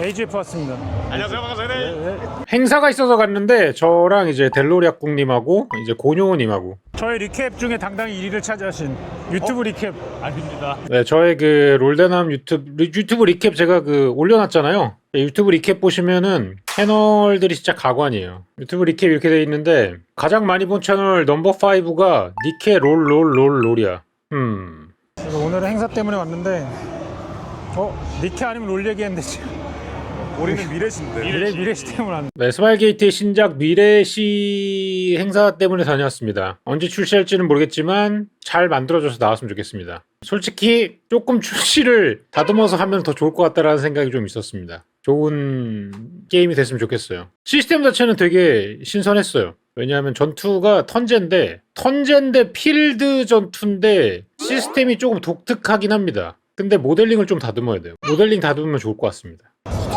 AGF 왔습니다. 안녕하세요, 반갑습니다. 행사가 있어서 갔는데 저랑 이제 델로리아꿍님하고 이제 고뇨님하고 저의 리캡 중에 당당히 1위를 차지하신 유튜브 리캡 아닙니다. 네, 저의 그 롤데남 유튜브 리캡 제가 그 올려놨잖아요. 유튜브 리캡 보시면은 채널들이 진짜 가관이에요. 유튜브 리캡 이렇게 돼 있는데 가장 많이 본 채널 넘버 5가 니케 롤이야. 오늘은 행사 때문에 왔는데 니케 아니면 롤 얘기했는데 지금 우리는 미래신데. 미래시 때문에 왔는데 네, 스마일게이트의 신작 미래시 행사 때문에 다녀왔습니다. 언제 출시할지는 모르겠지만 잘 만들어져서 나왔으면 좋겠습니다. 솔직히 조금 출시를 다듬어서 하면 더 좋을 것 같다라는 생각이 좀 있었습니다. 좋은 게임이 됐으면 좋겠어요. 시스템 자체는 되게 신선했어요. 왜냐하면 전투가 턴제인데 필드 전투인데 시스템이 조금 독특하긴 합니다. 근데 모델링을 좀 다듬어야 돼요. 모델링 다듬으면 좋을 것 같습니다.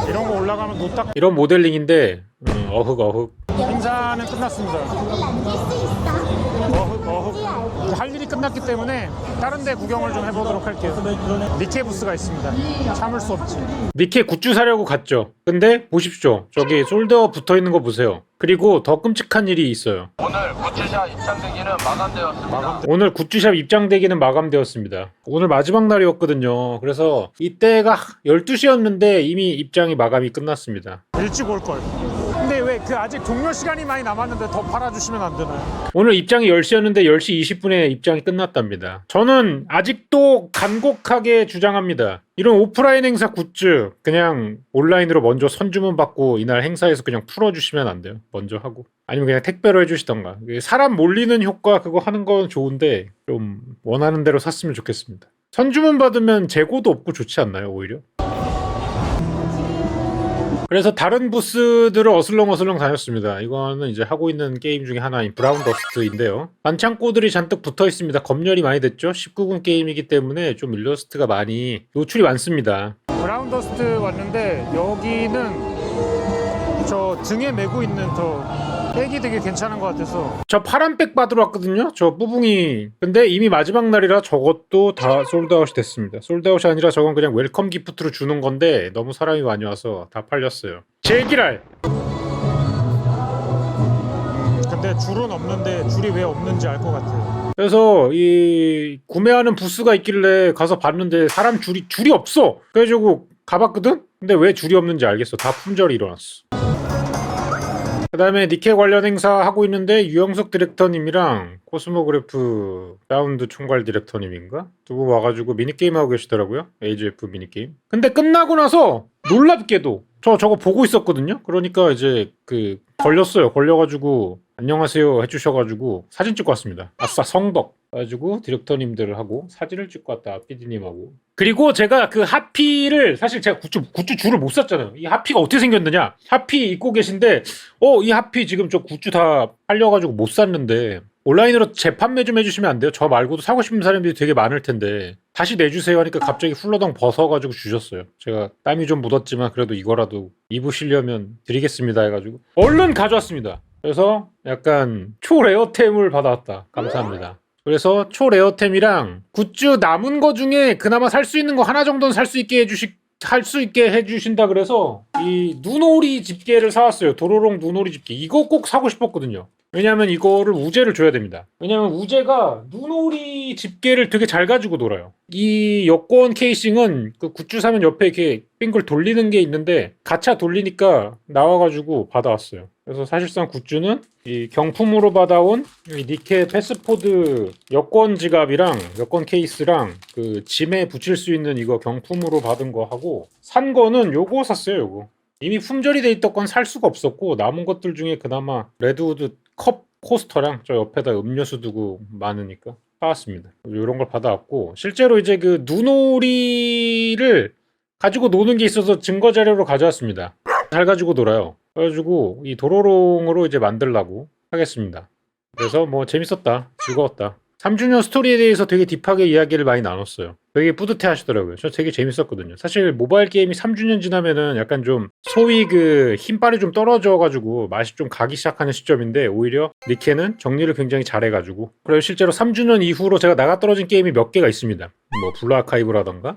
이런 거 올라가면 노딱 이런 모델링인데 어흑 행사는 끝났습니다. 어흑 할 일이 끝났기 때문에 다른 데 구경을 좀 해보도록 할게요. 니케 부스가 있습니다. 참을 수 없지. 니케 굿즈 사려고 갔죠. 근데 보십시오. 저기 솔드아웃 붙어있는 거 보세요. 그리고 더 끔찍한 일이 있어요. 오늘 굿즈샵 입장대기는 마감되었습니다. 오늘 굿즈샵 입장대기는 마감되었습니다. 오늘 마지막 날이었거든요. 그래서 이때가 12시였는데 이미 입장이 마감이 끝났습니다. 일찍 올걸. 근데 왜 그 아직 종료 시간이 많이 남았는데 더 팔아주시면 안 되나요? 오늘 입장이 10시였는데 10시 20분에 입장이 끝났답니다. 저는 아직도 간곡하게 주장합니다. 이런 오프라인 행사 굿즈 그냥 온라인으로 먼저 선주문 받고 이날 행사에서 그냥 풀어주시면 안 돼요? 먼저 하고. 아니면 그냥 택배로 해주시던가. 사람 몰리는 효과 그거 하는 건 좋은데 좀 원하는 대로 샀으면 좋겠습니다. 선주문 받으면 재고도 없고 좋지 않나요? 오히려? 그래서 다른 부스들을 어슬렁어슬렁 다녔습니다. 이거는 이제 하고 있는 게임 중에 하나인 브라운 더스트인데요. 반창고들이 잔뜩 붙어 있습니다. 검열이 많이 됐죠? 19금 게임이기 때문에 좀 일러스트가 많이 노출이 많습니다. 브라운 더스트 왔는데 여기는 저 등에 메고 있는 백이 되게 괜찮은 것 같아서 저 파란 백 받으러 왔거든요. 저 뿌붕이. 근데 이미 마지막 날이라 저것도 다 솔드아웃이 됐습니다. 솔드아웃이 아니라 저건 그냥 웰컴 기프트로 주는 건데 너무 사람이 많이 와서 다 팔렸어요. 제기랄! 근데 줄은 없는데 줄이 왜 없는지 알 것 같아요. 그래서 이 구매하는 부스가 있길래 가서 봤는데 사람 줄이 없어. 그래가지고 가봤거든? 근데 왜 줄이 없는지 알겠어. 다 품절이 일어났어. 그 다음에 니케 관련 행사 하고 있는데 유영석 디렉터님이랑 코스모그래프 사운드 총괄 디렉터님인가? 두 분 와가지고 미니게임 하고 계시더라고요. AGF 미니게임. 근데 끝나고 나서 놀랍게도 저거 보고 있었거든요. 그러니까 이제 걸려가지고 안녕하세요 해주셔가지고 사진 찍고 왔습니다. 아싸 성덕. 그래가지고 디렉터님들하고 사진을 찍고 왔다. PD님하고. 그리고 제가 그 하피를 사실 제가 굿즈 줄을 못 샀잖아요. 이 하피가 어떻게 생겼느냐? 하피 입고 계신데 이 하피 지금 저 굿즈 다 팔려가지고 못 샀는데 온라인으로 재판매 좀 해주시면 안 돼요? 저 말고도 사고 싶은 사람들이 되게 많을 텐데 다시 내주세요 하니까 갑자기 훌러덩 벗어가지고 주셨어요. 제가 땀이 좀 묻었지만 그래도 이거라도 입으시려면 드리겠습니다 해가지고 얼른 가져왔습니다. 그래서 약간 초레어템을 받아왔다. 감사합니다. 그래서 초레어템이랑 굿즈 남은 거 중에 그나마 살 수 있는 거 하나 정도는 살 수 있게 해주신다 그래서 이 눈오리 집게를 사왔어요. 도로롱 눈오리 집게. 이거 꼭 사고 싶었거든요. 왜냐면 이거를 우재를 줘야 됩니다. 왜냐면 우재가 눈오리 집게를 되게 잘 가지고 놀아요. 이 여권 케이싱은 그 굿즈 사면 옆에 이렇게 빙글 돌리는 게 있는데 가차 돌리니까 나와가지고 받아왔어요. 그래서 사실상 굿즈는 이 경품으로 받아온 이 니케 패스포드 여권 지갑이랑 여권 케이스랑 그 짐에 붙일 수 있는 이거 경품으로 받은 거 하고 산 거는 요거 샀어요. 요거. 이미 품절이 돼 있던 건 살 수가 없었고 남은 것들 중에 그나마 레드우드 컵 코스터랑 저 옆에다 음료수 두고 많으니까 사왔습니다. 이런 걸 받아왔고 실제로 이제 그 눈오리를 가지고 노는 게 있어서 증거 자료로 가져왔습니다. 잘 가지고 놀아요. 그래가지고 이 도로롱으로 이제 만들라고 하겠습니다. 그래서 뭐 재밌었다, 즐거웠다. 3주년 스토리에 대해서 되게 딥하게 이야기를 많이 나눴어요. 되게 뿌듯해 하시더라고요. 저 되게 재밌었거든요. 사실 모바일 게임이 3주년 지나면은 약간 좀 소위 그 힘빨이 좀 떨어져가지고 맛이 좀 가기 시작하는 시점인데 오히려 니케는 정리를 굉장히 잘해가지고 그리고 실제로 3주년 이후로 제가 나가 떨어진 게임이 몇 개가 있습니다. 뭐 블루 아카이브라던가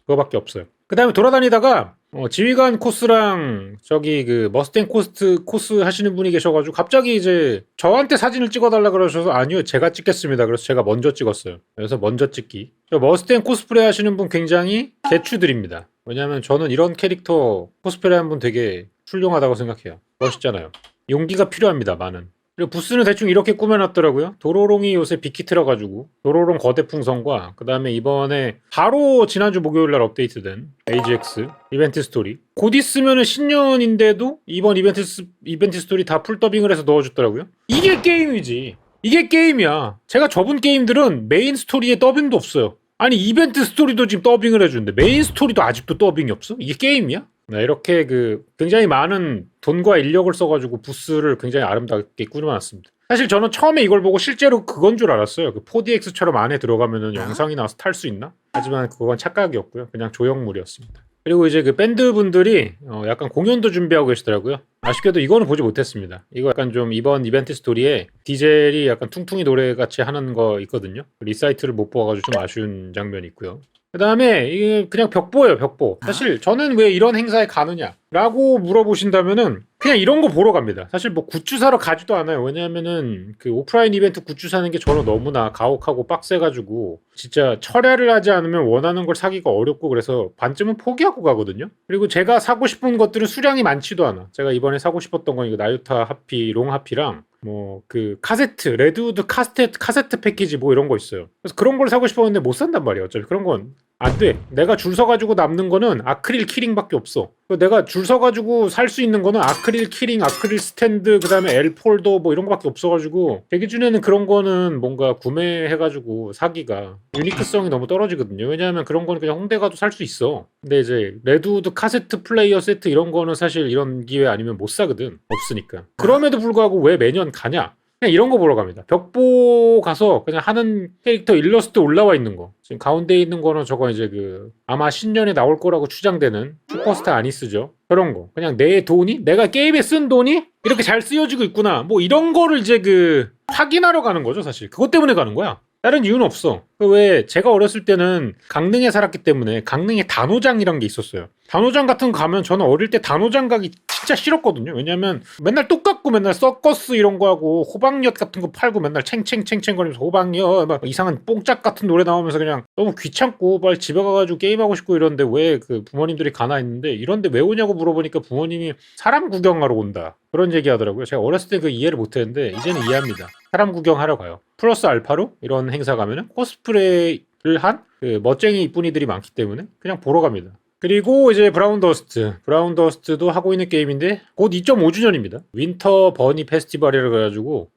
그거밖에 없어요. 그 다음에 돌아다니다가 지휘관 코스랑 저기 그 머스탱 코스 하시는 분이 계셔가지고 갑자기 이제 저한테 사진을 찍어달라 그러셔서 아니요 제가 찍겠습니다. 그래서 제가 먼저 찍었어요. 그래서 먼저 찍기. 저 머스탱 코스프레 하시는 분 굉장히 개추드립니다. 왜냐면 저는 이런 캐릭터 코스프레 하는 분 되게 훌륭하다고 생각해요. 멋있잖아요. 용기가 필요합니다. 많은. 그리고 부스는 대충 이렇게 꾸며놨더라고요. 도로롱이 요새 빅히트라가지고 도로롱 거대 풍선과 그 다음에 이번에 바로 지난주 목요일날 업데이트된 AGX 이벤트 스토리 곧 있으면은 신년인데도 이번 이벤트 스토리 다 풀더빙을 해서 넣어줬더라고요. 이게 게임이지. 이게 게임이야. 제가 접은 게임들은 메인 스토리에 더빙도 없어요. 아니 이벤트 스토리도 지금 더빙을 해주는데 메인 스토리도 아직도 더빙이 없어? 이게 게임이야? 네, 이렇게 그 굉장히 많은 돈과 인력을 써가지고 부스를 굉장히 아름답게 꾸며놨습니다. 사실 저는 처음에 이걸 보고 실제로 그건 줄 알았어요. 그 4DX처럼 안에 들어가면은 영상이 나와서 탈 수 있나? 하지만 그건 착각이었고요. 그냥 조형물이었습니다. 그리고 이제 그 밴드분들이 약간 공연도 준비하고 계시더라고요. 아쉽게도 이거는 보지 못했습니다. 이거 약간 좀 이번 이벤트 스토리에 디젤이 약간 퉁퉁이 노래같이 하는 거 있거든요. 리사이트를 못 봐가지고 좀 아쉬운 장면이 있고요. 그 다음에 이게 그냥 벽보예요, 벽보. 사실 저는 왜 이런 행사에 가느냐 라고 물어보신다면은 그냥 이런 거 보러 갑니다. 사실 뭐 굿즈 사러 가지도 않아요. 왜냐면은 그 오프라인 이벤트 굿즈 사는 게 저는 너무나 가혹하고 빡세가지고 진짜 철야를 하지 않으면 원하는 걸 사기가 어렵고 그래서 반쯤은 포기하고 가거든요. 그리고 제가 사고 싶은 것들은 수량이 많지도 않아. 제가 이번에 사고 싶었던 건 이거 나유타 하피, 롱 하피랑 뭐 그 카세트, 레드우드 카세트 패키지 뭐 이런 거 있어요. 그래서 그런 걸 사고 싶었는데 못 산단 말이야. 어차피 그런 건 안 돼. 내가 줄 서가지고 남는 거는 아크릴 키링밖에 없어. 내가 줄 서가지고 살 수 있는 거는 아크릴 키링, 아크릴 스탠드, 그 다음에 L 폴더 뭐 이런 거밖에 없어가지고 제 기준에는 그런 거는 뭔가 구매해가지고 사기가 유니크성이 너무 떨어지거든요. 왜냐하면 그런 거는 그냥 홍대 가도 살 수 있어. 근데 이제 레드우드 카세트 플레이어 세트 이런 거는 사실 이런 기회 아니면 못 사거든. 없으니까. 그럼에도 불구하고 왜 매년 가냐? 그냥 이런 거 보러 갑니다. 벽보 가서 그냥 하는 캐릭터 일러스트 올라와 있는 거. 지금 가운데 있는 거는 저거 이제 그 아마 신년에 나올 거라고 추정되는 슈퍼스타 아니스죠. 그런 거. 그냥 내 돈이 내가 게임에 쓴 돈이 이렇게 잘 쓰여지고 있구나. 뭐 이런 거를 이제 그 확인하러 가는 거죠, 사실. 그것 때문에 가는 거야. 다른 이유는 없어. 왜 제가 어렸을 때는 강릉에 살았기 때문에 강릉에 단오장이란 게 있었어요. 단오장 같은 거 가면 저는 어릴 때 단오장 가기 진짜 싫었거든요. 왜냐면 맨날 똑같고 맨날 서커스 이런 거 하고 호박엿 같은 거 팔고 맨날 챙챙챙챙 거리면서 호박엿 막 이상한 뽕짝 같은 노래 나오면서 그냥 너무 귀찮고 빨리 집에 가가지고 게임하고 싶고 이런데 왜 그 부모님들이 가나 했는데 이런데 왜 오냐고 물어보니까 부모님이 사람 구경하러 온다. 그런 얘기 하더라고요. 제가 어렸을 때 그 이해를 못했는데 이제는 이해합니다. 사람 구경하러 가요. 플러스 알파로 이런 행사 가면은 코스프레를 한 그 멋쟁이 이쁜이들이 많기 때문에 그냥 보러 갑니다. 그리고 이제 브라운 더스트도 하고 있는 게임인데 곧 2.5주년입니다. 윈터 버니 페스티벌이라 그래가지고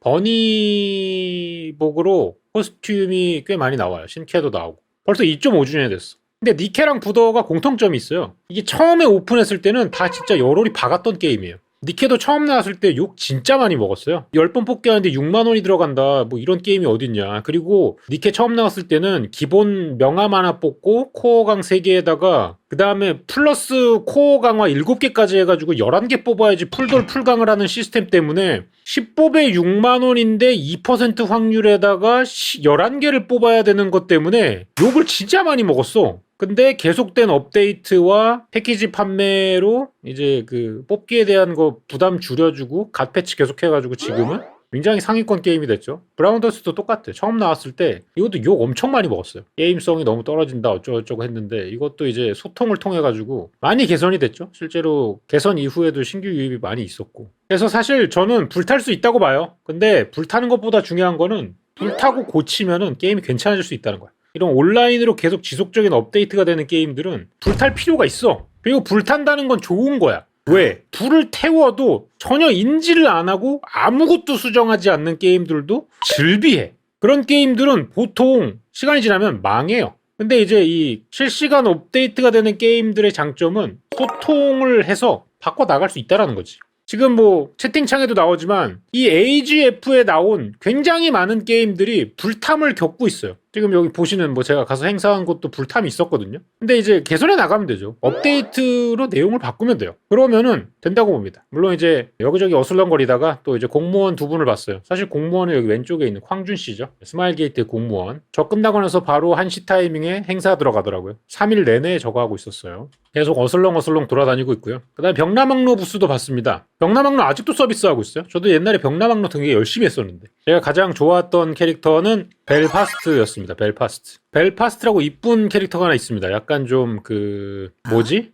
버니복으로 코스튬이 꽤 많이 나와요. 신캐도 나오고 벌써 2.5주년이 됐어. 근데 니케랑 부더가 공통점이 있어요. 이게 처음에 오픈했을 때는 다 진짜 여론이 박았던 게임이에요. 니케도 처음 나왔을 때 욕 진짜 많이 먹었어요. 10번 뽑기 하는데 6만 원이 들어간다. 뭐 이런 게임이 어딨냐. 그리고 니케 처음 나왔을 때는 기본 명함 하나 뽑고 코어 강 3개에다가 그 다음에 플러스 코어 강화 7개까지 해가지고 11개 뽑아야지 풀돌 풀강을 하는 시스템 때문에 10뽑에 6만 원인데 2% 확률에다가 11개를 뽑아야 되는 것 때문에 욕을 진짜 많이 먹었어. 근데 계속된 업데이트와 패키지 판매로 이제 그 뽑기에 대한 거 부담 줄여주고 갓 패치 계속 해가지고 지금은 굉장히 상위권 게임이 됐죠. 브라운더스도 똑같아. 처음 나왔을 때 이것도 욕 엄청 많이 먹었어요. 게임성이 너무 떨어진다 어쩌고저쩌고 했는데 이것도 이제 소통을 통해 가지고 많이 개선이 됐죠. 실제로 개선 이후에도 신규 유입이 많이 있었고. 그래서 사실 저는 불탈 수 있다고 봐요. 근데 불타는 것보다 중요한 거는 불타고 고치면은 게임이 괜찮아질 수 있다는 거야. 이런 온라인으로 계속 지속적인 업데이트가 되는 게임들은 불탈 필요가 있어. 그리고 불탄다는 건 좋은 거야. 왜? 불을 태워도 전혀 인지를 안 하고 아무것도 수정하지 않는 게임들도 즐비해. 그런 게임들은 보통 시간이 지나면 망해요. 근데 이제 이 실시간 업데이트가 되는 게임들의 장점은 소통을 해서 바꿔 나갈 수 있다는 거지. 지금 뭐 채팅창에도 나오지만 이 AGF에 나온 굉장히 많은 게임들이 불탐을 겪고 있어요. 지금 여기 보시는 뭐 제가 가서 행사한 곳도 불탐이 있었거든요. 근데 이제 개선해 나가면 되죠. 업데이트로 내용을 바꾸면 돼요. 그러면은 된다고 봅니다. 물론 이제 여기저기 어슬렁거리다가 또 이제 공무원 두 분을 봤어요. 사실 공무원은 여기 왼쪽에 있는 황준 씨죠. 스마일 게이트 공무원. 저 끝나고 나서 바로 1시 타이밍에 행사 들어가더라고요. 3일 내내 저거 하고 있었어요. 계속 어슬렁 돌아다니고 있고요. 그 다음에 병남학로 부스도 봤습니다. 병남학로 아직도 서비스하고 있어요. 저도 옛날에 병남학로 되게 열심히 했었는데 제가 가장 좋아했던 캐릭터는 벨파스트였습니다. 벨파스트라고 이쁜 캐릭터가 하나 있습니다. 약간 좀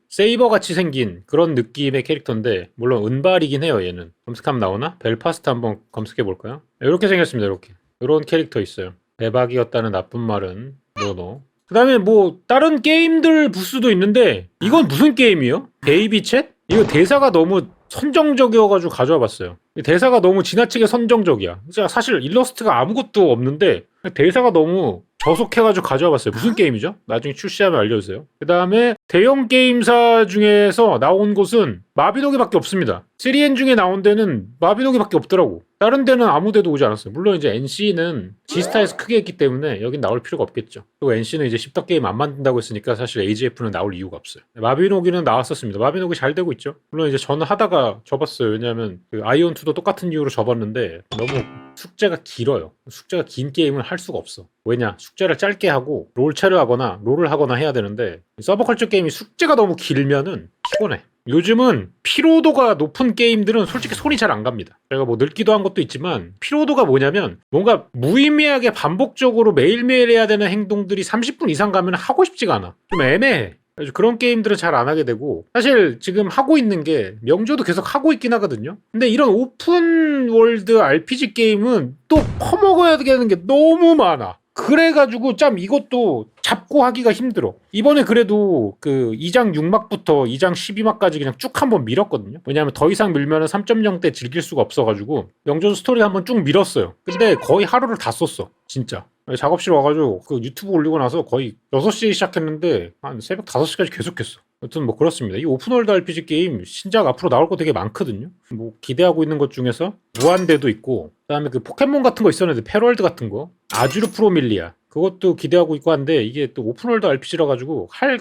세이버 같이 생긴 그런 느낌의 캐릭터인데 물론 은발이긴 해요. 얘는 검색하면 나오나? 벨파스트 한번 검색해 볼까요? 이렇게 생겼습니다. 이렇게 이런 캐릭터 있어요. 배박이었다는 나쁜 말은 노노. 그 다음에 뭐 다른 게임들 부스도 있는데 이건 무슨 게임이에요? 베이비 챗? 이거 대사가 너무 선정적이어가지고 가져와 봤어요. 대사가 너무 지나치게 선정적이야. 진짜 사실 일러스트가 아무것도 없는데 대사가 너무 저속해가지고 가져와 봤어요. 무슨 게임이죠? 나중에 출시하면 알려주세요. 그 다음에 대형 게임사 중에서 나온 곳은 마비노기밖에 없습니다. 3N 중에 나온 데는 마비노기밖에 없더라고. 다른 데는 아무 데도 오지 않았어요. 물론 이제 NC는 G스타에서 크게 했기 때문에 여긴 나올 필요가 없겠죠. 그리고 NC는 이제 10덕 게임 안 만든다고 했으니까 사실 AGF는 나올 이유가 없어요. 마비노기는 나왔었습니다. 마비노기 잘 되고 있죠. 물론 이제 저는 하다가 접었어요. 왜냐하면 그 아이온2도 똑같은 이유로 접었는데 너무 숙제가 길어요. 숙제가 긴 게임을 할 수가 없어. 왜냐? 숙제를 짧게 하고 롤체를 하거나 롤을 하거나 해야 되는데 서브컬처 게임이 숙제가 너무 길면은 피곤해. 요즘은 피로도가 높은 게임들은 솔직히 손이 잘 안 갑니다. 제가 뭐 늙기도 한 것도 있지만 피로도가 뭐냐면 뭔가 무의미하게 반복적으로 매일매일 해야 되는 행동들이 30분 이상 가면 하고 싶지가 않아. 좀 애매해. 그런 게임들은 잘 안 하게 되고 사실 지금 하고 있는 게 명조도 계속 하고 있긴 하거든요. 근데 이런 오픈 월드 RPG 게임은 또 퍼먹어야 되는 게 너무 많아. 그래가지고 참 이것도 잡고 하기가 힘들어. 이번에 그래도 그 2장 6막부터 2장 12막까지 그냥 쭉 한번 밀었거든요. 왜냐하면 더 이상 밀면은 3.0 때 즐길 수가 없어가지고 명조 스토리 한번 쭉 밀었어요. 근데 거의 하루를 다 썼어. 진짜. 작업실 와가지고 그 유튜브 올리고 나서 거의 6시에 시작했는데 한 새벽 5시까지 계속했어. 여튼 뭐 그렇습니다. 이 오픈월드 RPG 게임 신작 앞으로 나올 거 되게 많거든요. 뭐 기대하고 있는 것 중에서 무한대도 있고 그다음에 그 포켓몬 같은 거 있었는데 패럴드 같은 거 아주르 프로밀리아 그것도 기대하고 있고 한데 이게 또 오픈월드 RPG라 가지고 할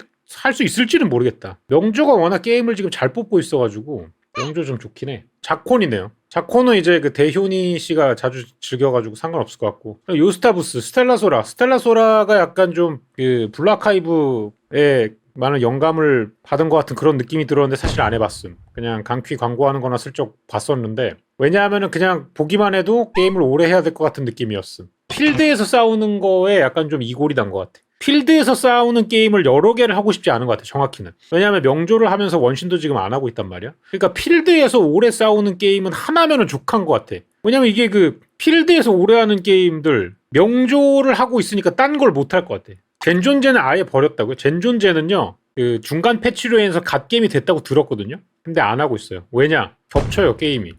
수 있을지는 모르겠다. 명조가 워낙 게임을 지금 잘 뽑고 있어가지고 명조 좀 좋긴 해. 자콘이네요. 자콘은 이제 그 대효니 씨가 자주 즐겨가지고 상관없을 것 같고 요스타부스, 스텔라소라가 약간 좀 그 블루아카이브에 많은 영감을 받은 것 같은 그런 느낌이 들었는데 사실 안 해봤음. 그냥 강퀴 광고하는 거나 슬쩍 봤었는데 왜냐하면은 그냥 보기만 해도 게임을 오래 해야 될 것 같은 느낌이었음. 필드에서 싸우는 거에 약간 좀 이골이 난 것 같아. 필드에서 싸우는 게임을 여러 개를 하고 싶지 않은 것 같아. 정확히는. 왜냐하면 명조를 하면서 원신도 지금 안 하고 있단 말이야. 그러니까 필드에서 오래 싸우는 게임은 하나면은 족한 것 같아. 왜냐면 이게 그 필드에서 오래 하는 게임들 명조를 하고 있으니까 딴 걸 못 할 것 같아. 젠존제는 아예 버렸다고요? 젠존제는요 그 중간 패치로 인해서 갓게임이 됐다고 들었거든요. 근데 안 하고 있어요. 왜냐? 겹쳐요 게임이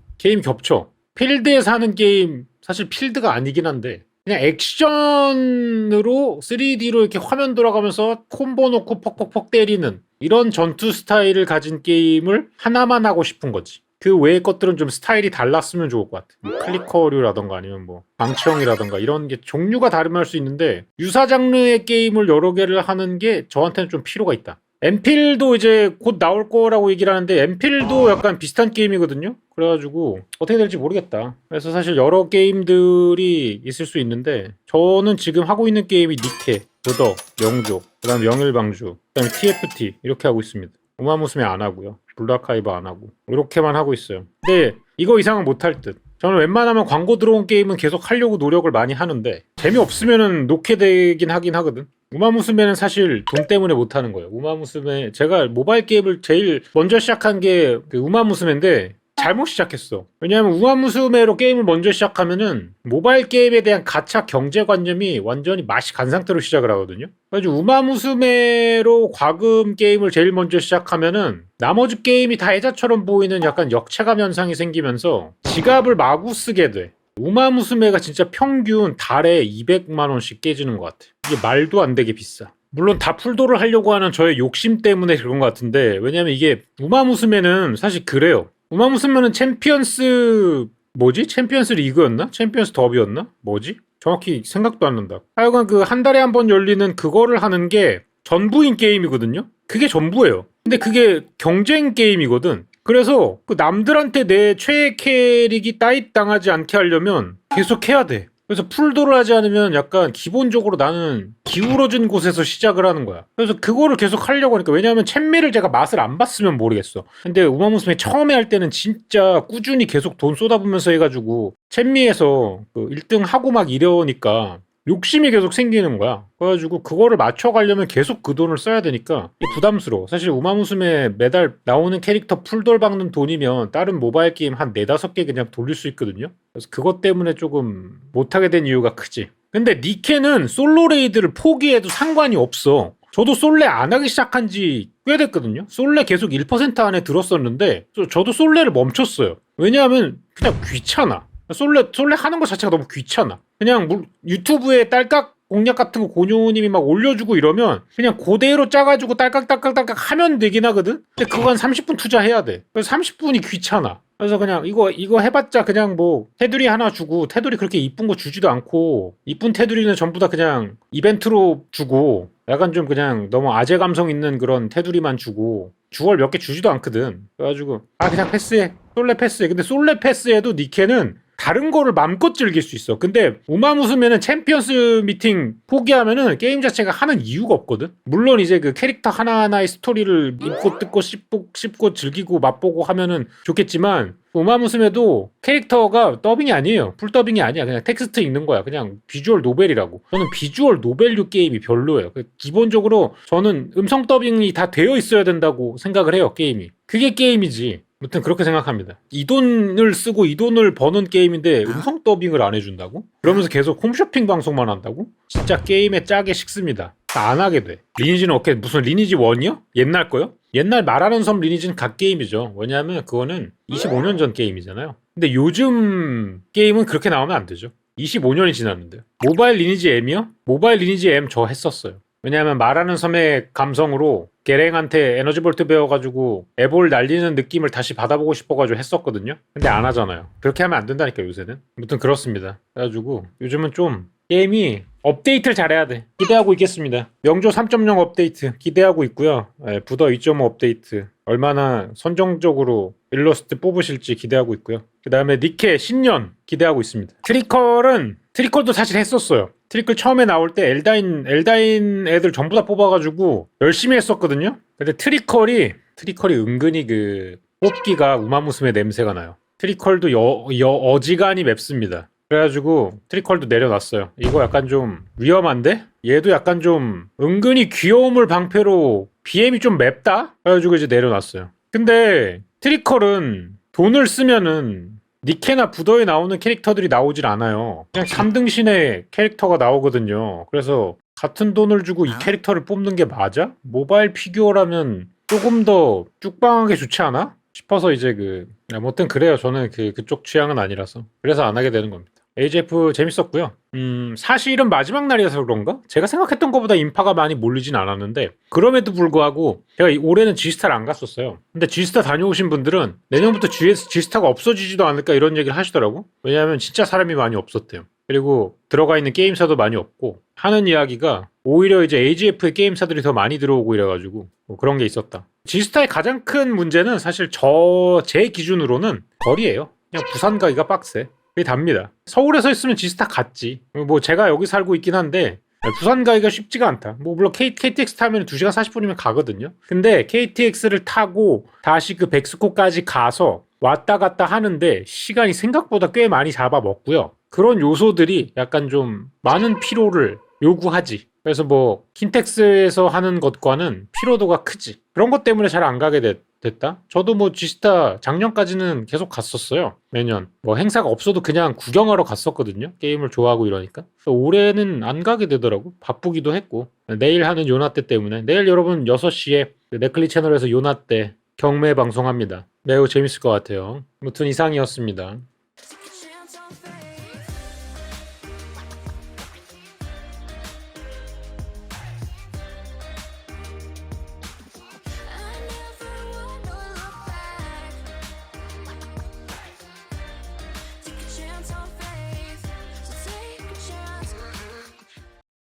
겹쳐. 필드에서 하는 게임 사실 필드가 아니긴 한데 그냥 액션으로 3D로 이렇게 화면 돌아가면서 콤보 놓고 퍽퍽퍽 때리는 이런 전투 스타일을 가진 게임을 하나만 하고 싶은 거지. 그 외의 것들은 좀 스타일이 달랐으면 좋을 것 같아. 뭐 클리커류라던가 아니면 뭐 방치형이라던가 이런 게 종류가 다르면 할 수 있는데 유사 장르의 게임을 여러 개를 하는 게 저한테는 좀 필요가 있다. 엠필도 이제 곧 나올 거라고 얘기를 하는데 엠필도 약간 비슷한 게임이거든요. 그래가지고 어떻게 될지 모르겠다. 그래서 사실 여러 게임들이 있을 수 있는데 저는 지금 하고 있는 게임이 니케, 도덕, 명조, 그 다음에 명일방주, 그 다음에 TFT 이렇게 하고 있습니다. 우마무스메 안 하고요. 블루아카이브 안 하고 이렇게만 하고 있어요. 근데 이거 이상은 못할 듯. 저는 웬만하면 광고 들어온 게임은 계속 하려고 노력을 많이 하는데 재미없으면은 놓게 되긴 하긴 하거든. 우마무스메는 사실 돈 때문에 못하는 거예요. 우마무스메 제가 모바일 게임을 제일 먼저 시작한 게 그 우마무스메인데 잘못 시작했어. 왜냐하면 우마무스메로 게임을 먼저 시작하면은 모바일 게임에 대한 가차 경제관념이 완전히 맛이 간 상태로 시작을 하거든요. 그래서 우마무스메로 과금 게임을 제일 먼저 시작하면은 나머지 게임이 다 애자처럼 보이는 약간 역체감 현상이 생기면서 지갑을 마구 쓰게 돼. 우마무스메가 진짜 평균 달에 200만 원씩 깨지는 것 같아. 이게 말도 안 되게 비싸. 물론 다 풀도를 하려고 하는 저의 욕심 때문에 그런 것 같은데 왜냐면 이게 우마무스메는 사실 그래요. 우마무스메는 챔피언스 리그였나? 챔피언스 더비였나? 뭐지? 정확히 생각도 안 난다. 하여간 그 한 달에 한 번 열리는 그거를 하는 게 전부인 게임이거든요. 그게 전부예요. 근데 그게 경쟁 게임이거든. 그래서 그 남들한테 내 최애 캐릭이 따잇 당하지 않게 하려면 계속 해야 돼. 그래서 풀도를 하지 않으면 약간 기본적으로 나는 기울어진 곳에서 시작을 하는 거야. 그래서 그거를 계속 하려고 하니까, 왜냐하면 챗미를 제가 맛을 안 봤으면 모르겠어. 근데 우마무스메 처음에 할 때는 진짜 꾸준히 계속 돈 쏟아부면서 해가지고 챗미에서 그 1등 하고 막 이러니까 욕심이 계속 생기는 거야. 그래가지고 그거를 맞춰가려면 계속 그 돈을 써야 되니까 이게 부담스러워. 사실 우마무스메 매달 나오는 캐릭터 풀돌 박는 돈이면 다른 모바일 게임 한 4-5개 그냥 돌릴 수 있거든요. 그래서 그것 때문에 조금 못하게 된 이유가 크지. 근데 니케는 솔로 레이드를 포기해도 상관이 없어. 저도 솔레 안 하기 시작한 지 꽤 됐거든요. 솔레 계속 1% 안에 들었었는데 저도 솔레를 멈췄어요. 왜냐하면 그냥 귀찮아. 솔레 하는 것 자체가 너무 귀찮아. 그냥 유튜브에 딸깍 공략 같은 거 고뇨님이 막 올려주고 이러면 그냥 그대로 짜가지고 딸깍 하면 되긴 하거든? 근데 그거 한 30분 투자해야 돼. 그래서 30분이 귀찮아. 그래서 그냥 이거 해봤자 그냥 뭐 테두리 하나 주고, 테두리 그렇게 이쁜 거 주지도 않고, 이쁜 테두리는 전부 다 그냥 이벤트로 주고, 약간 좀 그냥 너무 아재 감성 있는 그런 테두리만 주고, 주얼 몇 개 주지도 않거든. 그래가지고 그냥 패스해. 솔레 패스해. 근데 솔레 패스해도 니케는 다른 거를 맘껏 즐길 수 있어. 근데 우마무스메는 챔피언스 미팅 포기하면은 게임 자체가 하는 이유가 없거든. 물론 이제 그 캐릭터 하나하나의 스토리를 입고 뜯고 씹고 즐기고 맛보고 하면은 좋겠지만, 우마무스메도 캐릭터가 더빙이 아니에요. 풀 더빙이 아니야. 그냥 텍스트 읽는 거야. 그냥 비주얼 노벨이라고. 저는 비주얼 노벨류 게임이 별로예요. 기본적으로 저는 음성 더빙이 다 되어 있어야 된다고 생각을 해요. 게임이. 그게 게임이지. 아무튼 그렇게 생각합니다. 이 돈을 쓰고 이 돈을 버는 게임인데 음성 더빙을 안 해준다고? 그러면서 계속 홈쇼핑 방송만 한다고? 진짜 게임에 짜게 식습니다. 안 하게 돼. 리니지는 어떻게, 무슨 리니지 1이요? 옛날 거요? 옛날 말하는 섬 리니지는 각 게임이죠. 왜냐하면 그거는 25년 전 게임이잖아요. 근데 요즘 게임은 그렇게 나오면 안 되죠. 25년이 지났는데. 모바일 리니지 M이요? 모바일 리니지 M 저 했었어요. 왜냐하면 말하는 섬의 감성으로 게랭한테 에너지 볼트 배워가지고 애볼 날리는 느낌을 다시 받아보고 싶어가지고 했었거든요. 근데 안 하잖아요. 그렇게 하면 안 된다니까 요새는. 아무튼 그렇습니다. 그래가지고 요즘은 좀 게임이 업데이트를 잘해야 돼. 기대하고 있겠습니다. 명조 3.0 업데이트 기대하고 있고요. 부더 2.5 업데이트 얼마나 선정적으로 일러스트 뽑으실지 기대하고 있고요. 그 다음에 니케 신년 기대하고 있습니다. 트리컬도 사실 했었어요. 트리컬 처음에 나올 때 엘다인 애들 전부 다 뽑아가지고 열심히 했었거든요. 근데 트리컬이 은근히 그 뽑기가 우마무스메 냄새가 나요. 트리컬도 어지간히 맵습니다. 그래가지고 트리컬도 내려놨어요. 이거 약간 좀 위험한데? 얘도 약간 좀 은근히 귀여움을 방패로 BM이 좀 맵다? 그래가지고 이제 내려놨어요. 근데 트리컬은 돈을 쓰면은 니케나 부더에 나오는 캐릭터들이 나오질 않아요. 그냥 3등신의 캐릭터가 나오거든요. 그래서 같은 돈을 주고 이 캐릭터를 뽑는 게 맞아? 모바일 피규어라면 조금 더 쭉방하게 좋지 않아? 싶어서 이제 아무튼 그래요. 저는 그쪽 취향은 아니라서. 그래서 안 하게 되는 겁니다. AGF 재밌었고요. 사실은 마지막 날이라서 그런가? 제가 생각했던 것보다 인파가 많이 몰리진 않았는데, 그럼에도 불구하고 제가 올해는 G스타를 안 갔었어요. 근데 G스타 다녀오신 분들은 내년부터 G스타가 없어지지도 않을까 이런 얘기를 하시더라고. 왜냐하면 진짜 사람이 많이 없었대요. 그리고 들어가 있는 게임사도 많이 없고, 하는 이야기가 오히려 이제 AGF의 게임사들이 더 많이 들어오고 이래가지고 뭐 그런 게 있었다. G스타의 가장 큰 문제는 사실 제 기준으로는 거리예요. 그냥 부산 가기가 빡세. 그게 답니다. 서울에서 있으면 G스타 갔지. 뭐 제가 여기 살고 있긴 한데 부산 가기가 쉽지가 않다. 뭐 물론 KTX 타면 2시간 40분이면 가거든요. 근데 KTX를 타고 다시 그 백스코까지 가서 왔다 갔다 하는데 시간이 생각보다 꽤 많이 잡아먹고요. 그런 요소들이 약간 좀 많은 피로를 요구하지. 그래서 뭐 킨텍스에서 하는 것과는 피로도가 크지. 그런 것 때문에 잘 안 가게 됐다. 저도 뭐 G스타 작년까지는 계속 갔었어요. 매년 뭐 행사가 없어도 그냥 구경하러 갔었거든요. 게임을 좋아하고 이러니까. 그래서 올해는 안 가게 되더라고. 바쁘기도 했고. 내일 하는 요나때 때문에. 내일 여러분 6시에 네클리 채널에서 요나때 경매 방송합니다. 매우 재밌을 것 같아요. 아무튼 이상이었습니다.